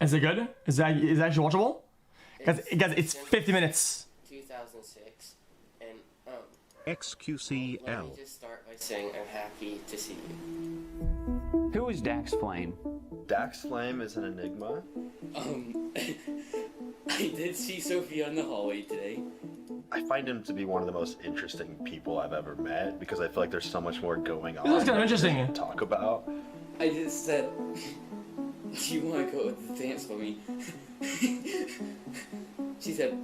Is it good? Is that actually watchable? Guys, it's 50 minutes. 2006, and xQc let me just start by saying I'm happy to see you. Who is Dax Flame? Dax Flame is an enigma. I did see Sophie on the hallway today. I find him to be one of the most interesting people I've ever met because I feel like there's so much more going on. This is kind of interesting. To talk about. I just said, do you want to go with the dance with me? She said,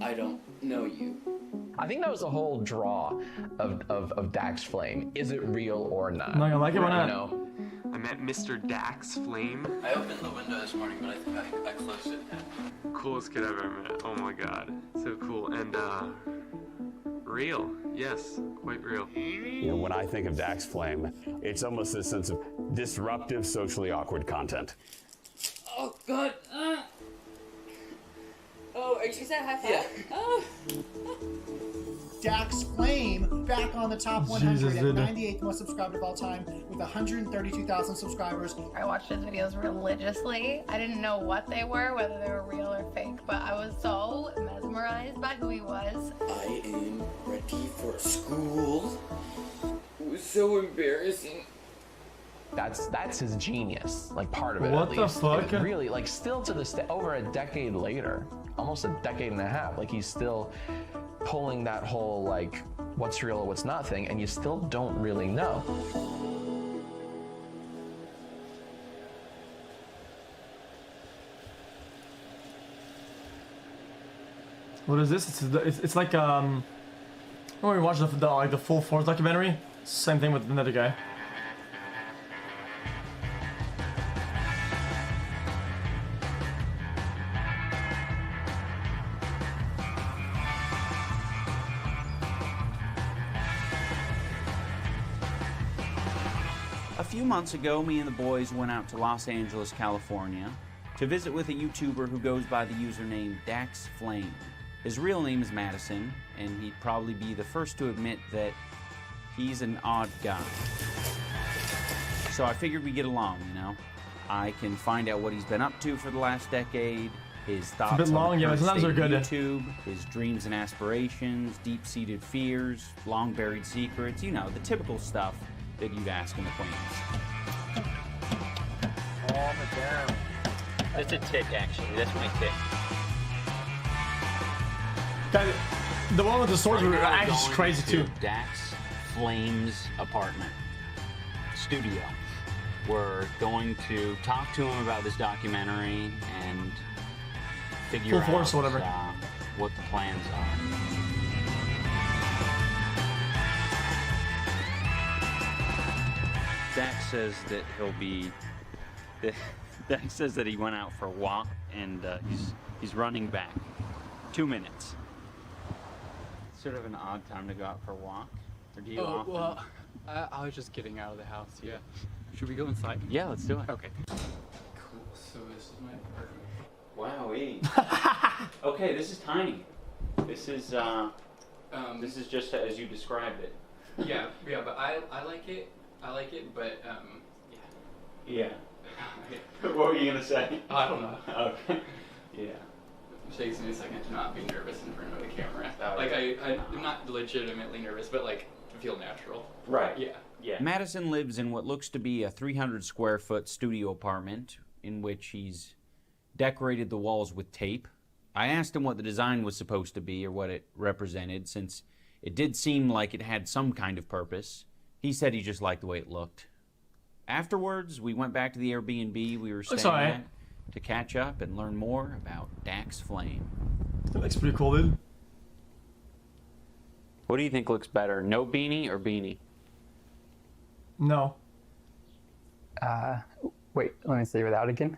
I don't know you. I think that was the whole draw of Dax Flame. Is it real or not? Not gonna like it, why not? You know? I met Mr. Dax Flame. I opened the window this morning, but I think I closed it now. Coolest kid I've ever met. Oh my god. So cool. And, real. Yes, quite real. You know, when I think of Dax Flame, it's almost a sense of disruptive, socially awkward content. Oh, God. Oh, is that high five? Yeah. Oh. Dax Flame back on the top 100 Jesus, at dude. 98th most subscribed of all time with 132,000 subscribers. I watched his videos religiously. I didn't know what they were, whether they were real or fake, but I was so mesmerized by who he was. I am ready for school. It was so embarrassing. That's his genius, like part of it. What at the least. fuck? It really, like, still to this day, over a decade later, almost a decade and a half, like he's still pulling that whole like what's real or what's not thing, and you still don't really know. What is this? It's like when we watched the full Force documentary. Same thing with another guy. A few months ago, me and the boys went out to Los Angeles, California, to visit with a YouTuber who goes by the username Dax Flame. His real name is Madison, and he'd probably be the first to admit that he's an odd guy. So I figured we'd get along, you know? I can find out what he's been up to for the last decade, his thoughts bit long, on the yeah, but current sometimes state they're of good. YouTube, his dreams and aspirations, deep-seated fears, long-buried secrets, you know, the typical stuff that you'd ask an acquaintance. Calm it down. That's a tick, actually. That's my tick. Guys, the one with the swords were actually Going crazy to too. Dax Flame's apartment studio. We're going to talk to him about this documentary and figure Full force out or whatever. What the plans are. Dax says that he'll be. Dax says that he went out for a walk and he's running back. 2 minutes. Sort of an odd time to go out for a walk. Or do you often? Well, I was just getting out of the house. Yeah. Should we go inside? Yeah, let's do it. Okay. Cool. So this is my apartment. Wowee. Okay, this is tiny. This is just as you described it. Yeah, but I like it. I like it, but Yeah. What were you gonna say? I don't know. Okay. Yeah. It takes me a second to not be nervous in front of the camera. Oh, Like I'm not legitimately nervous, but like to feel natural. Right. Yeah. Yeah. Madison lives in what looks to be a 300 square foot studio apartment in which he's decorated the walls with tape. I asked him what the design was supposed to be or what it represented, since it did seem like it had some kind of purpose. He said he just liked the way it looked. Afterwards, we went back to the Airbnb we were staying at to catch up and learn more about Dax Flame. That looks pretty cool, dude. What do you think looks better, no beanie or beanie? No. Wait, let me say without again.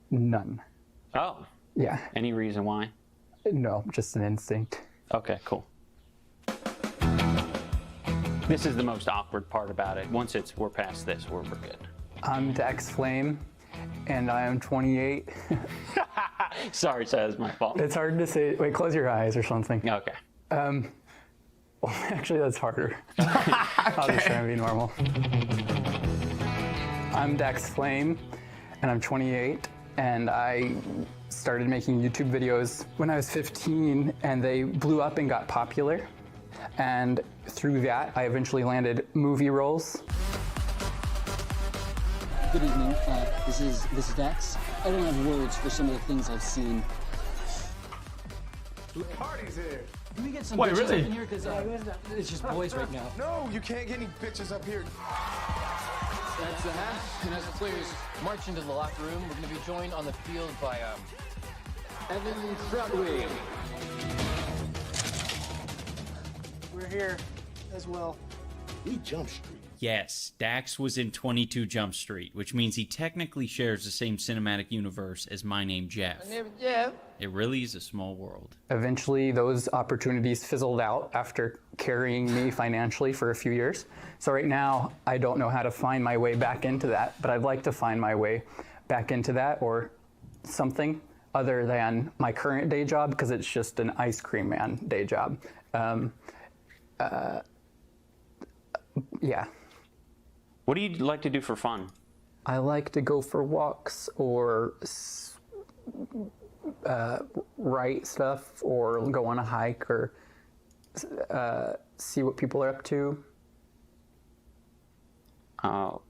None. Oh. Yeah. Any reason why? No, just an instinct. Okay, cool. This is the most awkward part about it. Once we're past this, we're good. I'm Dax Flame, and I am 28. Sorry, so that's my fault. It's hard to say. Wait, close your eyes or something. Okay. Well, actually, that's harder. I'll just try and be normal. I'm Dax Flame, and I'm 28, and I started making YouTube videos when I was 15, and they blew up and got popular. And through that, I eventually landed movie roles. Good evening. This is Dex. I don't have words for some of the things I've seen. The party's here. Can we get some Wait, bitches really? up in here? Because it's just boys right now. No, you can't get any bitches up here. That's the half, and as the players march into the locker room, we're going to be joined on the field by Evan Troutwig. We're here as well. We Jump Street. Yes, Dax was in 22 Jump Street, which means he technically shares the same cinematic universe as My Name Jeff. My name is Jeff. It really is a small world. Eventually, those opportunities fizzled out after carrying me financially for a few years. So right now, I don't know how to find my way back into that, but I'd like to find my way back into that or something other than my current day job, because it's just an ice cream man day job. Yeah. What do you like to do for fun? I like to go for walks or write stuff or go on a hike or see what people are up to. Oh.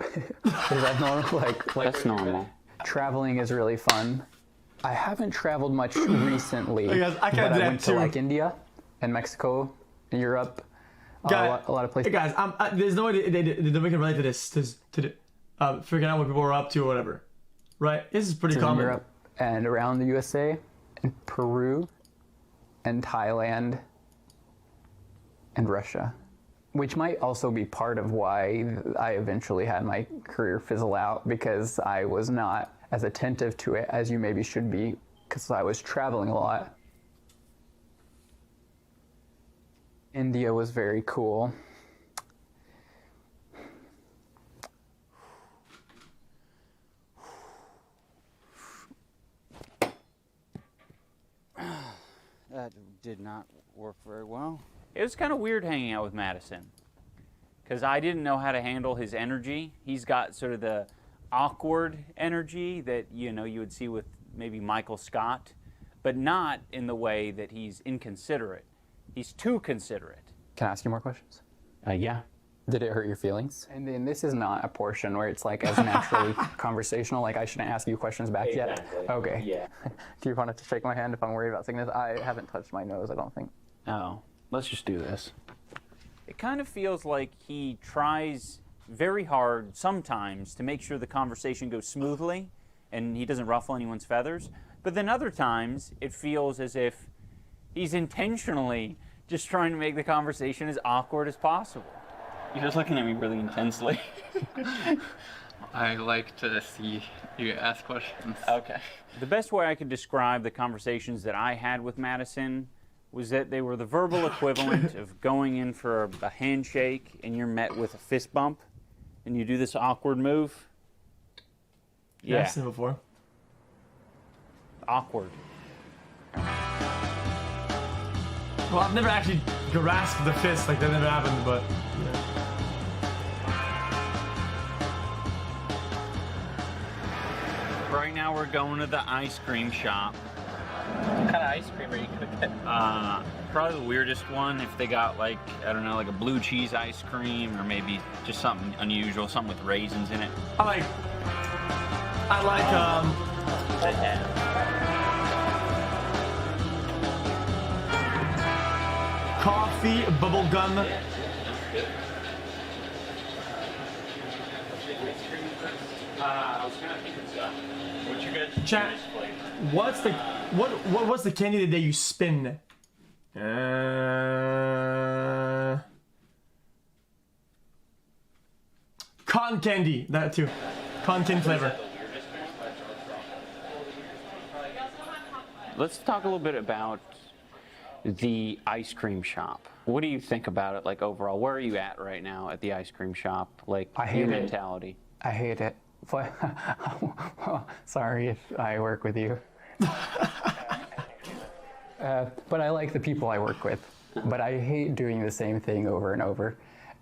Is that normal? That's normal. Traveling is really fun. I haven't traveled much recently, Hey guys, I can't but do I that went too. to like India and Mexico and Europe. A lot of places. Hey guys, there's no way that we can relate to this, figuring out what people are up to or whatever. Right? This is pretty in common. Europe and around the USA, and Peru, and Thailand, and Russia, which might also be part of why I eventually had my career fizzle out, because I was not as attentive to it as you maybe should be, because I was traveling a lot. India was very cool. That did not work very well. It was kind of weird hanging out with Madison, because I didn't know how to handle his energy. He's got sort of the awkward energy that, you know, you would see with maybe Michael Scott, but not in the way that he's inconsiderate. He's too considerate. Can I ask you more questions? Yeah. Did it hurt your feelings? And then this is not a portion where it's like as naturally conversational, like I shouldn't ask you questions back yet? Okay. Yeah. Do you want to shake my hand if I'm worried about sickness? I haven't touched my nose, I don't think. Oh, let's just do this. It kind of feels like he tries very hard sometimes to make sure the conversation goes smoothly and he doesn't ruffle anyone's feathers. But then other times it feels as if he's intentionally just trying to make the conversation as awkward as possible. You're just looking at me really intensely. I like to see you ask questions. Okay. The best way I could describe the conversations that I had with Madison was that they were the verbal equivalent of going in for a handshake and you're met with a fist bump and you do this awkward move. Yeah, I've seen it before. Awkward. Well, I've never actually grasped the fist, like that never happened, but yeah. Right now we're going to the ice cream shop. What kind of ice cream are you gonna get? Probably the weirdest one if they got like, I don't know, like a blue cheese ice cream or maybe just something unusual, something with raisins in it. I like coffee, bubble gum. I was kind of thinking so. What you guys? Chat. What's the candy that you spin? Cotton candy, that too. Cotton candy flavor. Let's talk a little bit about the ice cream shop. What do you think about it, like overall? Where are you at right now at the ice cream shop? Like your mentality. I hate it. Sorry if I work with you. But I like the people I work with. But I hate doing the same thing over and over.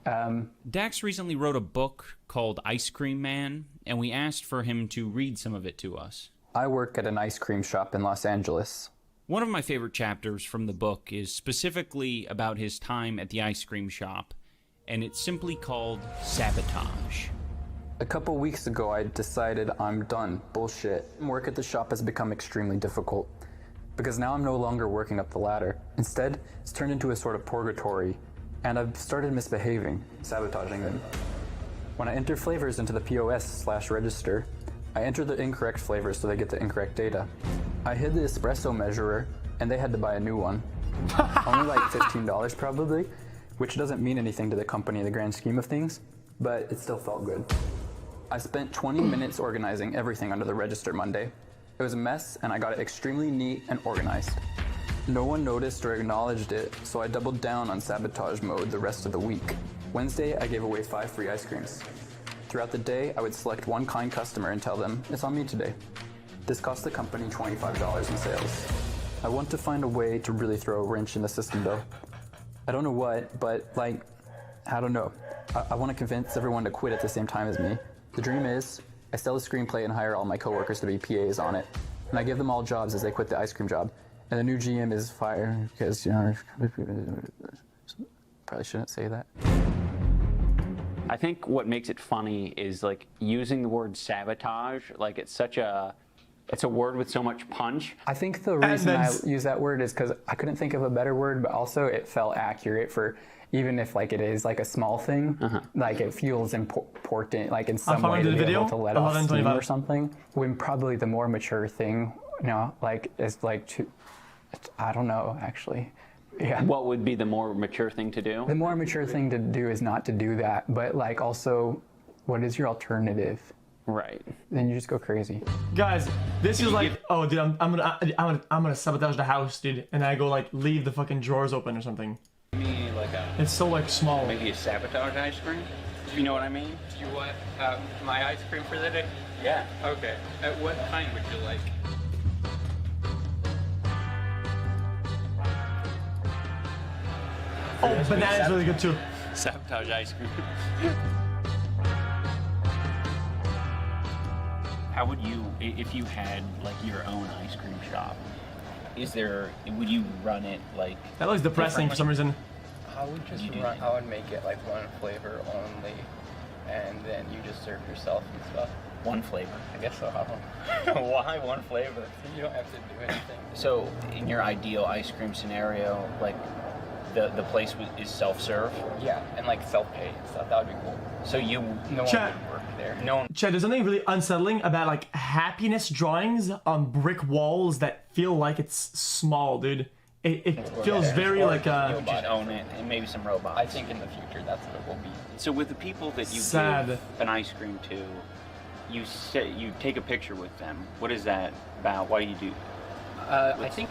Dax recently wrote a book called Ice Cream Man, and we asked for him to read some of it to us. I work at an ice cream shop in Los Angeles. One of my favorite chapters from the book is specifically about his time at the ice cream shop, and it's simply called Sabotage. A couple weeks ago, I decided I'm done. Bullshit. Work at the shop has become extremely difficult because now I'm no longer working up the ladder. Instead, it's turned into a sort of purgatory, and I've started misbehaving, sabotaging them. When I enter flavors into the POS/register, I enter the incorrect flavors so they get the incorrect data. I hid the espresso measurer, and they had to buy a new one. Only like $15 probably, which doesn't mean anything to the company in the grand scheme of things, but it still felt good. I spent 20 minutes organizing everything under the register Monday. It was a mess, and I got it extremely neat and organized. No one noticed or acknowledged it, so I doubled down on sabotage mode the rest of the week. Wednesday, I gave away 5 free ice creams. Throughout the day, I would select one kind customer and tell them, it's on me today. This cost the company $25 in sales. I want to find a way to really throw a wrench in the system though. I don't know what, but I don't know. I want to convince everyone to quit at the same time as me. The dream is, I sell a screenplay and hire all my coworkers to be PAs on it. And I give them all jobs as they quit the ice cream job. And the new GM is fired because, probably shouldn't say that. I think what makes it funny is like using the word sabotage. Like it's a word with so much punch. I think the reason I use that word is because I couldn't think of a better word, but also it felt accurate for even if like it is like a small thing, like it feels important, like in some way to be able to let off steam or something. When probably the more mature thing, like is like to, I don't know actually. Yeah. What would be the more mature thing to do? The more mature thing to do is not to do that, but like also, what is your alternative? Right. Then you just go crazy. Guys, this is like, oh dude, I'm gonna sabotage the house, dude, and I go like leave the fucking drawers open or something. Me like it's so like small. Maybe a sabotage ice cream. You know what I mean? Do you want my ice cream for the day? Yeah. Okay. What kind would you like? Oh, banana's really good too. Sabotage ice cream. How would you, if you had like your own ice cream shop, would you run it like... That looks depressing for some reason. I would make it like one flavor only, and then you just serve yourself and stuff. One flavor? I guess so. I don't know. Why one flavor? You don't have to do anything. So, in your ideal ice cream scenario, like the place is self-serve? Yeah, and like self-pay and stuff. That would be cool. So no one would work there. No one. Chad, there's something really unsettling about like happiness drawings on brick walls that feel like it's small, dude. It feels very like you'll just own it and maybe some robots. I think in the future that's what it will be. So with the people that you give an ice cream to, you take a picture with them. What is that about? Why do you do that? I think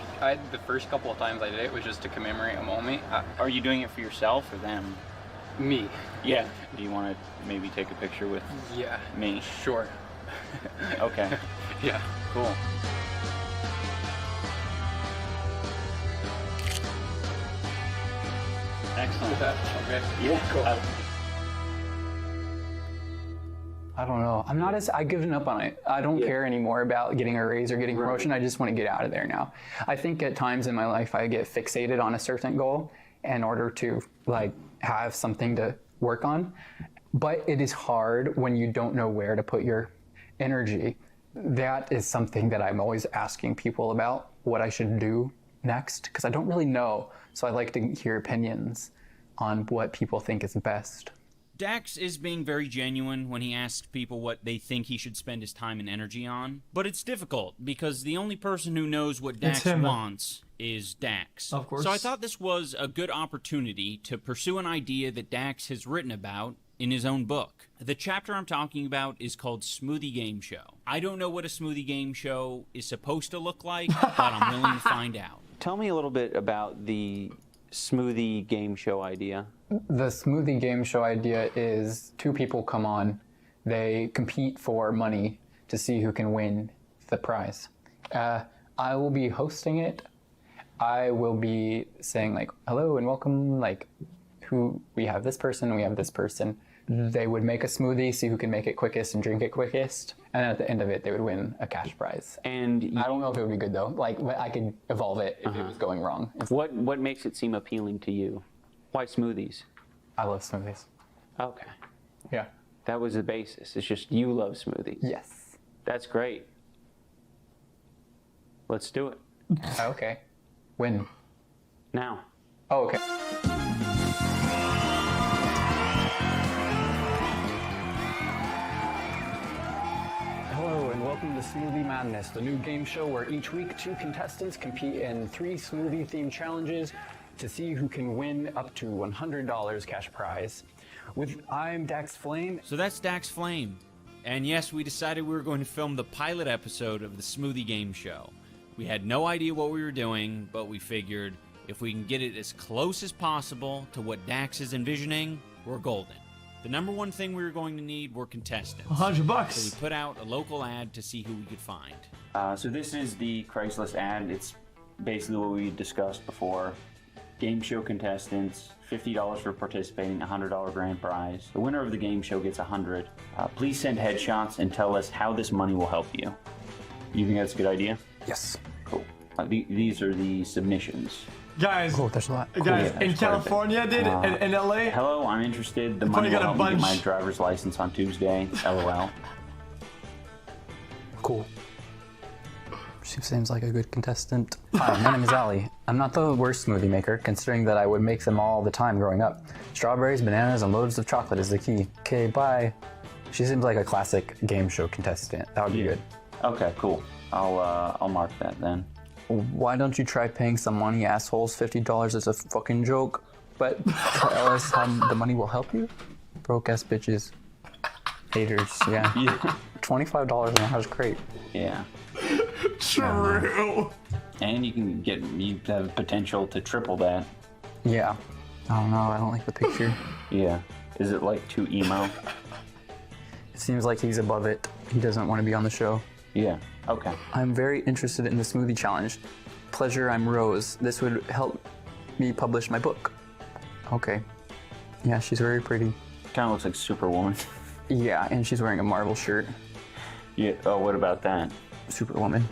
the first couple of times I did it was just to commemorate a moment. Are you doing it for yourself or them? Me. Yeah. Do you want to maybe take a picture with me? Sure. Okay. Yeah. Cool. Excellent. Okay. Yeah. Cool. I don't know. I've given up on it. I don't care anymore about getting a raise or getting promotion. I just want to get out of there now. I think at times in my life I get fixated on a certain goal in order to like have something to work on. But it is hard when you don't know where to put your energy. That is something that I'm always asking people about, what I should do next, because I don't really know. So I like to hear opinions on what people think is best. Dax is being very genuine when he asks people what they think he should spend his time and energy on, but it's difficult because the only person who knows what Dax wants is Dax. Of course. So I thought this was a good opportunity to pursue an idea that Dax has written about in his own book. The chapter I'm talking about is called Smoothie Game Show. I don't know what a smoothie game show is supposed to look like, but I'm willing to find out. Tell me a little bit about the smoothie game show idea. The smoothie game show idea is two people come on, they compete for money to see who can win the prize. I will be hosting it. I will be saying like, hello and welcome, like, we have this person, we have this person. They would make a smoothie, see who can make it quickest and drink it quickest. And at the end of it, they would win a cash prize. And I don't know if it would be good though. Like, but I could evolve it if it was going wrong. What makes it seem appealing to you? Why smoothies? I love smoothies. Okay. Yeah. That was the basis. It's just you love smoothies. Yes. That's great. Let's do it. Okay. When? Now. Oh, okay. Hello and welcome to Smoothie Madness, the new game show where each week 2 contestants compete in 3 smoothie-themed challenges to see who can win up to $100 cash prize. I'm Dax Flame. So that's Dax Flame. And yes, we decided we were going to film the pilot episode of the Smoothie Game Show. We had no idea what we were doing, but we figured if we can get it as close as possible to what Dax is envisioning, we're golden. The number one thing we were going to need were contestants. $100. So we put out a local ad to see who we could find. So this is the Craigslist ad. It's basically what we discussed before. Game show contestants, $50 for participating, $100 grand prize. The winner of the game show gets $100. Please send headshots and tell us how this money will help you. You think that's a good idea? Yes. Cool. These are the submissions. Guys, there's a lot. Guys, in California, dude, in LA. Hello, I'm interested. The money will help me get my driver's license on Tuesday. LOL. Cool. She seems like a good contestant. Hi, my name is Ali. I'm not the worst smoothie maker, considering that I would make them all the time growing up. Strawberries, bananas, and loads of chocolate is the key. Okay, bye. She seems like a classic game show contestant. That would be good. Okay, cool. I'll mark that then. Why don't you try paying some money, assholes? $50 is a fucking joke. But tell us how the money will help you? Broke ass bitches. Haters, yeah. $25 an hour is great. Yeah. True. And you have potential to triple that. Yeah. I don't know, I don't like the picture. Yeah. Is it like too emo? It seems like he's above it. He doesn't want to be on the show. Yeah. Okay. I'm very interested in the smoothie challenge. Pleasure, I'm Rose. This would help me publish my book. Okay. Yeah, she's very pretty. Kind of looks like Superwoman. Yeah, and she's wearing a Marvel shirt. Yeah. Oh, what about that? Superwoman.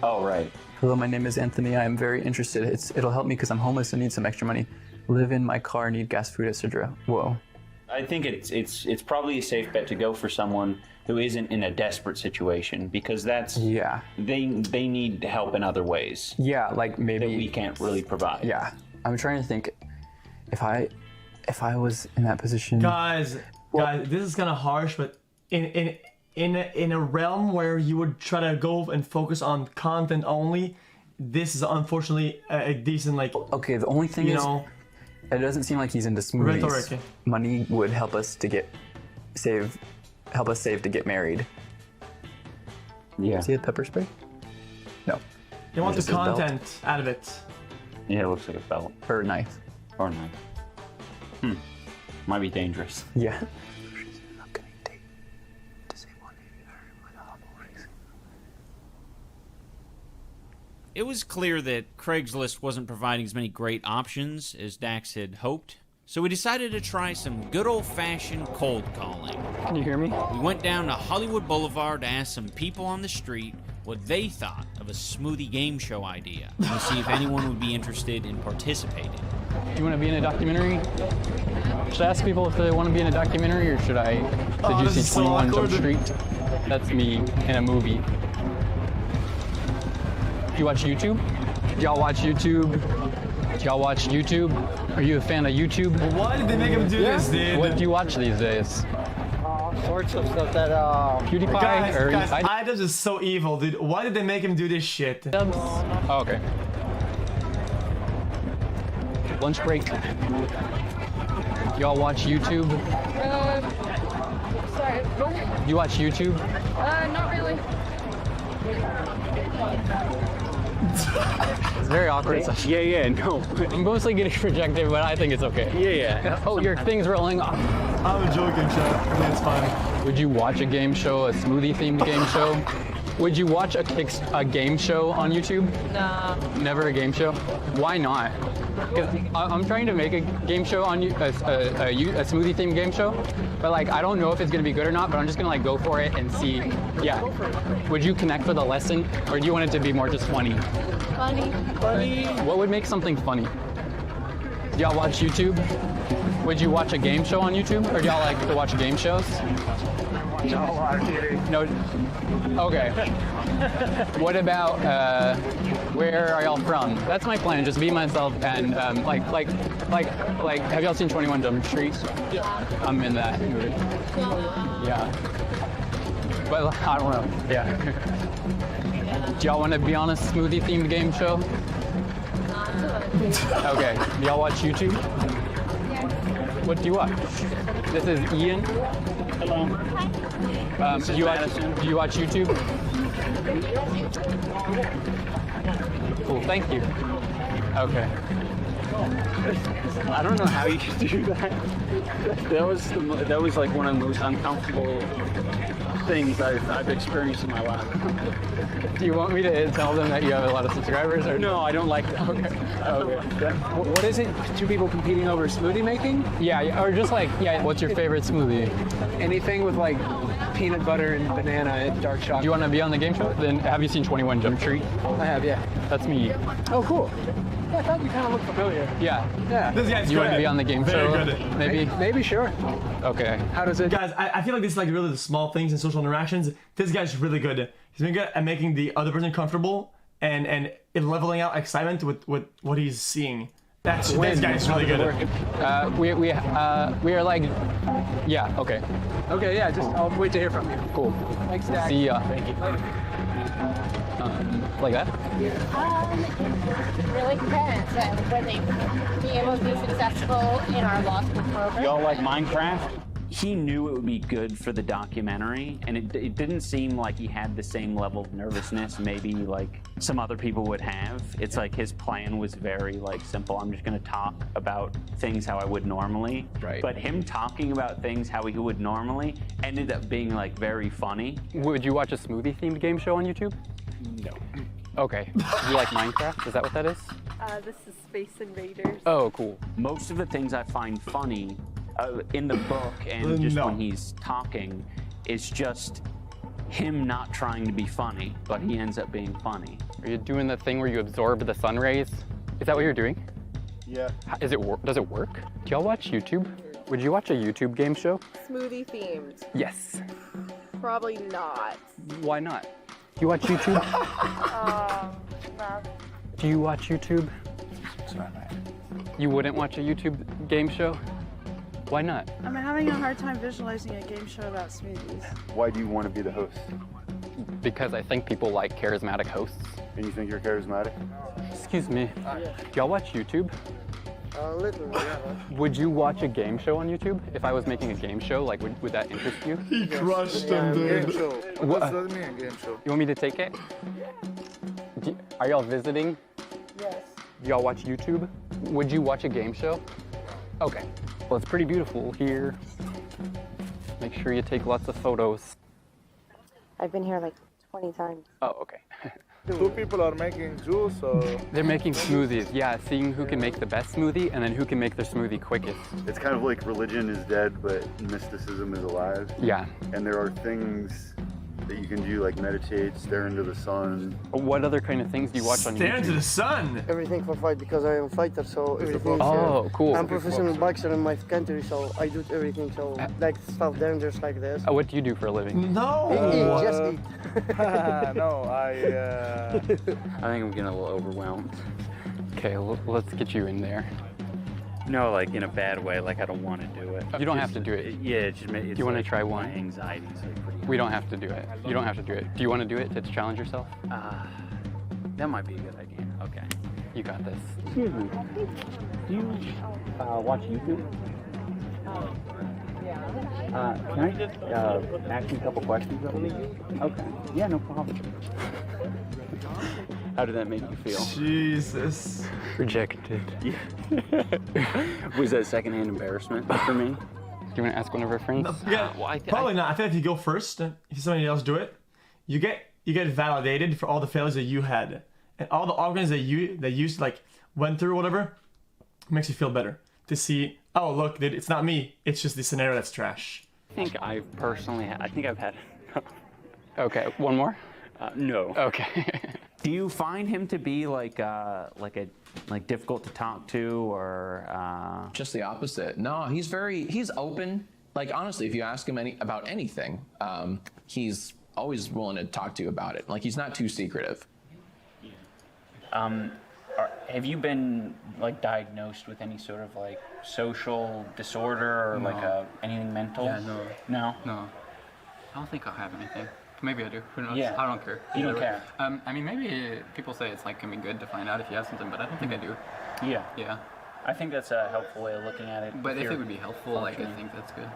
Oh, right. Hello, my name is Anthony. I am very interested. It'll help me because I'm homeless and need some extra money. Live in my car, need gas, food, etc. Whoa. I think it's probably a safe bet to go for someone who isn't in a desperate situation, because that's they need help in other ways. Yeah, like maybe that we can't really provide. Yeah, I'm trying to think if I was in that position. Guys, this is kind of harsh, but in a realm where you would try to go and focus on content only, this is unfortunately a decent Okay, the only thing is, it doesn't seem like he's into smoothies. Rhetoric. Money would help us to save to get married. Yeah. See a pepper spray? No. They want the content out of it. Yeah, it looks like a belt. Or a knife. Or a knife. Might be dangerous. Yeah. It was clear that Craigslist wasn't providing as many great options as Dax had hoped, so we decided to try some good old-fashioned cold calling. Can you hear me? We went down to Hollywood Boulevard to ask some people on the street what they thought of a smoothie game show idea, and to see if anyone would be interested in participating. You want to be in a documentary? Should I ask people if they want to be in a documentary, or should I? Did you see 21 Jump Street? That's me in a movie. Do you watch YouTube? Do y'all watch YouTube? Do y'all watch YouTube? Are you a fan of YouTube? Why did they make him do this, dude? What do you watch these days? All sorts of stuff that PewDiePie? Guys, Idols is so evil, dude. Why did they make him do this shit? Oh, okay. Lunch break. Y'all watch YouTube? Sorry. Do you watch YouTube? Not really. It's very awkward. Yeah, no. I'm mostly getting projected, but I think it's okay. Yeah. Oh, your thing's rolling off. I'm joking, chat. I think it's fine. Would you watch a game show, a smoothie-themed game show? Would you watch a game show on YouTube? Nah. Never a game show? Why not? I'm trying to make a game show on a smoothie themed game show, but like I don't know if it's gonna be good or not. But I'm just gonna like go for it and see. Yeah. Would you connect with a lesson, or do you want it to be more just funny? Funny. Funny. What would make something funny? Do y'all watch YouTube? Would you watch a game show on YouTube, or do y'all like to watch game shows? No. Okay. What about where are y'all from? That's my plan. Just be myself and like. Have y'all seen 21 Jump Street? Yeah. I'm in that movie. Yeah. But I don't know. Yeah. Do y'all want to be on a smoothie themed game show? Okay. Do y'all watch YouTube? What do you watch? This is Ian. Hello. Do you watch YouTube? Cool, thank you. Okay. I don't know how you do that. That was like one of the most uncomfortable things I've experienced in my life. Do you want me to tell them that you have a lot of subscribers, or no? I don't like that. Okay. What is it? Two people competing over smoothie making? Yeah, or just like, yeah, what's your favorite smoothie? Anything with like peanut butter and banana and dark chocolate. Do you want to be on the game show? Then have you seen 21 Jump Street? I have, yeah. That's me. Oh, cool. Yeah, I thought you kind of looked familiar. Yeah. Yeah. This guy's you good. want to be on the game Very show? good. Maybe, sure. Okay. How does it? Guys, I feel like this is like really the small things in social interactions. This guy's really good. He's been good at making the other person comfortable and leveling out excitement with what he's seeing. This guy's really good. We are like, yeah, okay. Okay, yeah, I'll wait to hear from you. Cool. Thanks, Dak. See ya. Thank you. Later. Like that? Really depends on whether they be able to be successful in our law school program. Y'all like Minecraft? He knew it would be good for the documentary, and it didn't seem like he had the same level of nervousness maybe like some other people would have. It's like his plan was very like simple. I'm just gonna talk about things how I would normally. Right. But him talking about things how he would normally ended up being like very funny. Would you watch a smoothie themed game show on YouTube? No. Okay. Do you like Minecraft? Is that what that is? This is Space Invaders. Oh, cool. Most of the things I find funny in the book and just when he's talking is just him not trying to be funny, but he ends up being funny. Are you doing the thing where you absorb the sun rays? Is that what you're doing? Yeah. Does it work? Do y'all watch YouTube? Would you watch a YouTube game show? Smoothie themed. Yes. Probably not. Why not? Do you watch YouTube? No. Do you watch YouTube? Sorry, man. You wouldn't watch a YouTube game show? Why not? I'm having a hard time visualizing a game show about smoothies. Why do you want to be the host? Because I think people like charismatic hosts. And you think you're charismatic? Excuse me. Do y'all watch YouTube? A little, yeah. Would you watch a game show on YouTube? If I was making a game show, like, would that interest you? He crushed him, dude. Game show. What? What does that mean, game show? You want me to take it? Are y'all visiting? Yes. Do y'all watch YouTube? Would you watch a game show? Okay. Well, it's pretty beautiful here. Make sure you take lots of photos. I've been here like 20 times. Oh, okay. Two people are making juice, or? They're making smoothies. Yeah, seeing who can make the best smoothie and then who can make their smoothie quickest. It's kind of like religion is dead, but mysticism is alive. Yeah. And there are things that you can do, like meditate, stare into the sun. What other kind of things do you watch on YouTube? Stare into the sun! Everything for fight, because I am a fighter, so everything. Oh, cool. I'm professional boxer in my country, so I do everything, so like stuff dangerous like this. What do you do for a living? No! Eat, just eat. No, I think I'm getting a little overwhelmed. Okay, let's get you in there. No, like in a bad way, like I don't want to do it. You don't have to do it. Yeah, it's just Do you want to try one? My anxiety's like pretty. We don't have to do it. You don't have to do it. Do you want to do it to challenge yourself? That might be a good idea. Okay. You got this. Excuse me. Do you watch YouTube? Can I just ask you a couple questions of you? Okay. Yeah, no problem. How did that make you feel? Jesus. Rejected. Yeah. Was that secondhand embarrassment for me? Do you want to ask one of our friends? No, yeah, probably not. I think if you go first, if somebody else do it, you get validated for all the failures that you had, and all the arguments that you like went through, whatever. makes you feel better to see, oh look, dude, it's not me, it's just the scenario that's trash. I think I've had. Okay, one more? No. Okay. Do you find him to be like difficult to talk to, or Just the opposite. No, he's open. Like honestly, if you ask him about anything, he's always willing to talk to you about it. Like he's not too secretive. Have you been like diagnosed with any sort of like social disorder or No. anything mental? Yeah, no. No? No. I don't think I'll have anything. Maybe I do. Who knows? Yeah. I don't care. You don't Either way. care? I mean, maybe people say it's like can be good to find out if you have something, but I don't think I do. Yeah. Yeah. I think that's a helpful way of looking at it. But if you're it would be helpful, like I functioning. think that's good.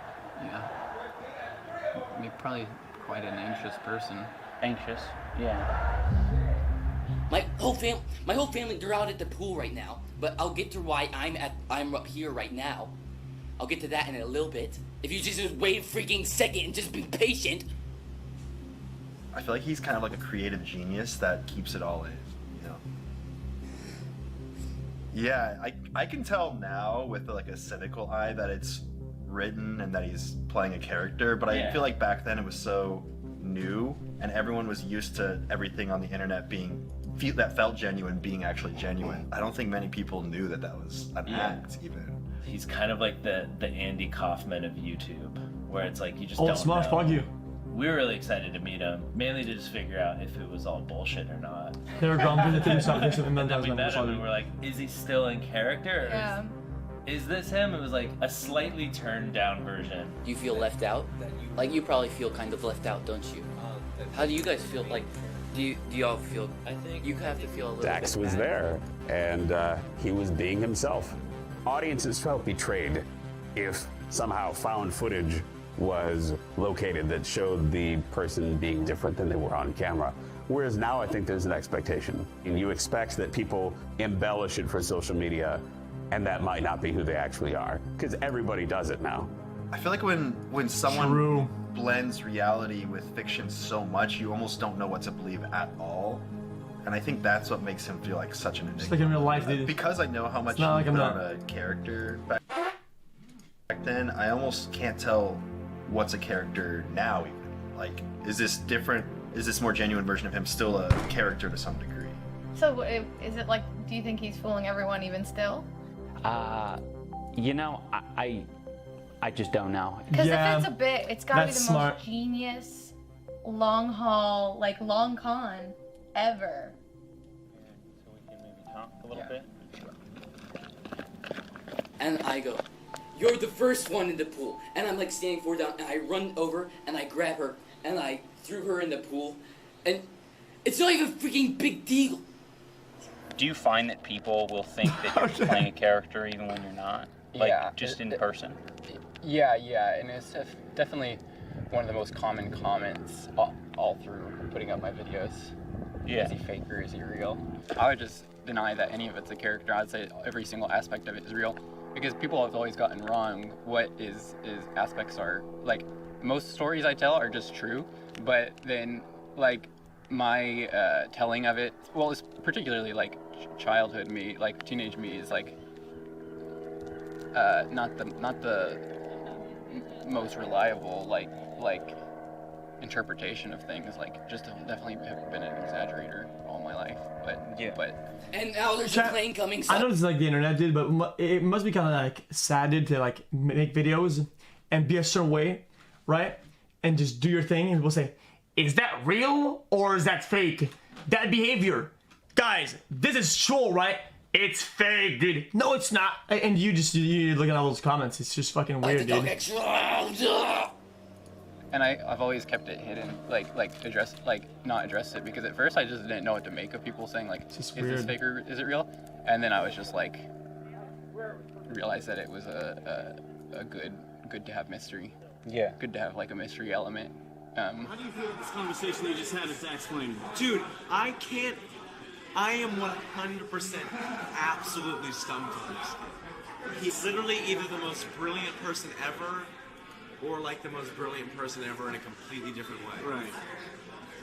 Yeah. Maybe probably quite an anxious person. Anxious. Yeah. My whole family, they're out at the pool right now. But I'll get to why I'm up here right now. I'll get to that in a little bit. If you just wait a freaking second and just be patient. I feel like he's kind of like a creative genius that keeps it all in, you know? Yeah, I can tell now with like a cynical eye that it's written and that he's playing a character, but I feel like back then it was so new and everyone was used to everything on the internet that felt genuine being actually genuine. I don't think many people knew that was an act even. He's kind of like the Andy Kaufman of YouTube, where it's like you just Oh, don't Smosh, know. plug you. We were really excited to meet him, mainly to just figure out if it was all bullshit or not. They were grumpy, they did something, and then And then we met him and we're like, is he still in character? Or Yeah. is this him? It was like a slightly turned down version. You feel left out? Like you probably feel kind of left out, don't you? How do you guys feel? Like, do y'all feel? I think you have to feel a little Dax bit was bad. there, and he was being himself. Audiences felt betrayed if somehow found footage was located that showed the person being different than they were on camera. Whereas now I think there's an expectation. And you expect that people embellish it for social media, and that might not be who they actually are, because everybody does it now. I feel like when someone blends reality with fiction so much, you almost don't know what to believe at all. And I think that's what makes him feel like such an enigma. Just like in real life, dude. Because I know how much It's not like he I'm put not- on a character back then, I almost can't tell what's a character now even. Like, is this different? Is this more genuine version of him still a character to some degree? So is it like, do you think he's fooling everyone even still? You know, I just don't know. Because if it's a bit, it's gotta be the that's smart. most genius, long haul, like long con ever. Talk a little bit. And I go, you're the first one in the pool. And I'm like standing forward down, and I run over, and I grab her, and I threw her in the pool. And it's not even a freaking big deal. Do you find that people will think that you're playing a character even when you're not? Like, Yeah, just in person? Yeah, and it's definitely one of the most common comments all through putting up my videos. Yeah. Is he fake or is he real? I would just deny that any of it's a character. I'd say every single aspect of it is real, because people have always gotten wrong what is aspects are. Like, most stories I tell are just true, but then like my telling of it, well, it's particularly like childhood me, like teenage me, is like not the most reliable like interpretation of things. Like, just definitely have been an exaggerator all my life, but And now there's a plane coming. So I know this is like the internet, dude, but it must be kind of like sad, dude, to like make videos and be a certain way, right? And just do your thing, and people say, "Is that real or is that fake?" That behavior, guys, this is troll, right? It's fake, dude. No, it's not. And you look at all those comments. It's just fucking weird, dude. And I've always kept it hidden, not address it, because at first I just didn't know what to make of people saying like, is this weird. fake or is it real? And then I was just like, realized that it was a good to have mystery. Yeah. Good to have like a mystery element. How do you feel about this conversation you just had with Dax Flame? Dude, I am 100% absolutely stumped on this. He's literally either the most brilliant person ever, or like the most brilliant person ever in a completely different way. Right.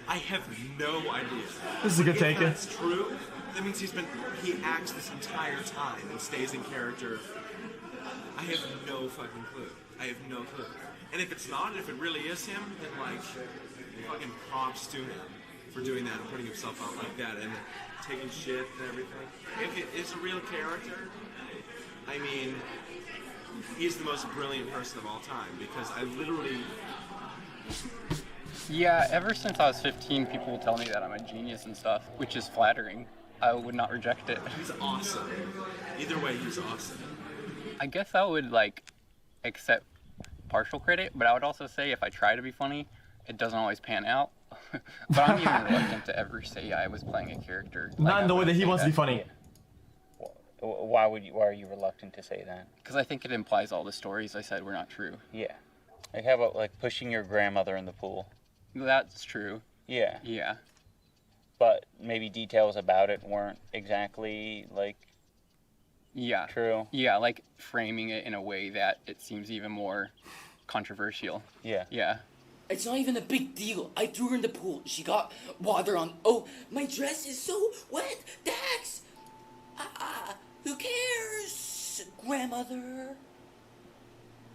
I have no idea. This is a good take. If that's true, that means he acts this entire time and stays in character. I have no fucking clue. I have no clue. And if it's not, if it really is him, then like, fucking props to him for doing that and putting himself out like that and taking shit and everything. If it is a real character, I mean, he's the most brilliant person of all time because I literally... Yeah, ever since I was 15, people tell me that I'm a genius and stuff, which is flattering. I would not reject it. He's awesome. Either way, he's awesome. I guess I would, like, accept partial credit, but I would also say if I try to be funny, it doesn't always pan out. But I'm even reluctant to ever say I was playing a character. Not in the way that he wants to be funny. Why are you reluctant to say that? Because I think it implies all the stories I said were not true. Yeah. Like, how about, like, pushing your grandmother in the pool? That's true. Yeah. Yeah. But maybe details about it weren't exactly, like, yeah, true. Yeah, like framing it in a way that it seems even more controversial. Yeah. Yeah. It's not even a big deal. I threw her in the pool. She got water on. Oh, my dress is so wet. Dax! Who cares, grandmother?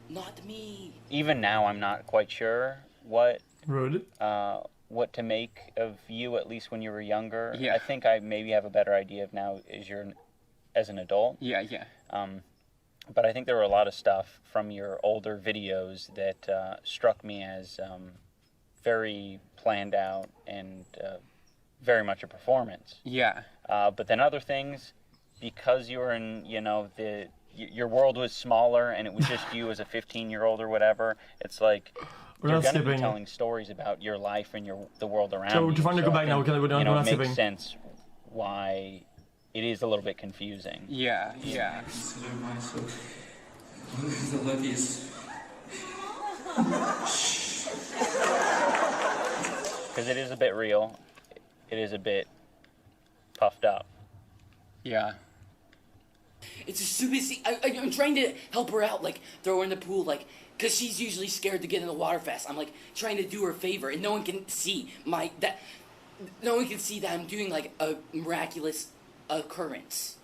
Not me. Even now, I'm not quite sure what to make of you, at least when you were younger. Yeah. I think I maybe have a better idea of now as an adult. Yeah, yeah. But I think there were a lot of stuff from your older videos that struck me as very planned out and very much a performance. Yeah. But then other things, because you were in, your world was smaller and it was just you as a 15-year-old or whatever, it's like you're going to be telling stories about your life and the world around you. So, do you want to go back now? We're not it skipping. makes sense why it is a little bit confusing. Yeah, yeah. Because it is a bit real. It is a bit puffed up. Yeah. It's a stupid scene. I'm trying to help her out, like, throw her in the pool, like, because she's usually scared to get in the water fast. I'm, like, trying to do her a favor, and no one can see that I'm doing, like, a miraculous occurrence.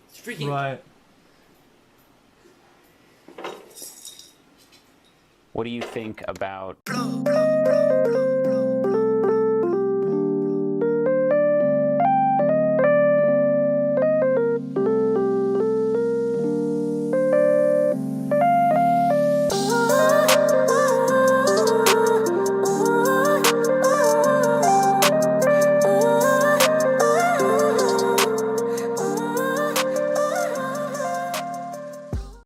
It's freaking... Right. What do you think about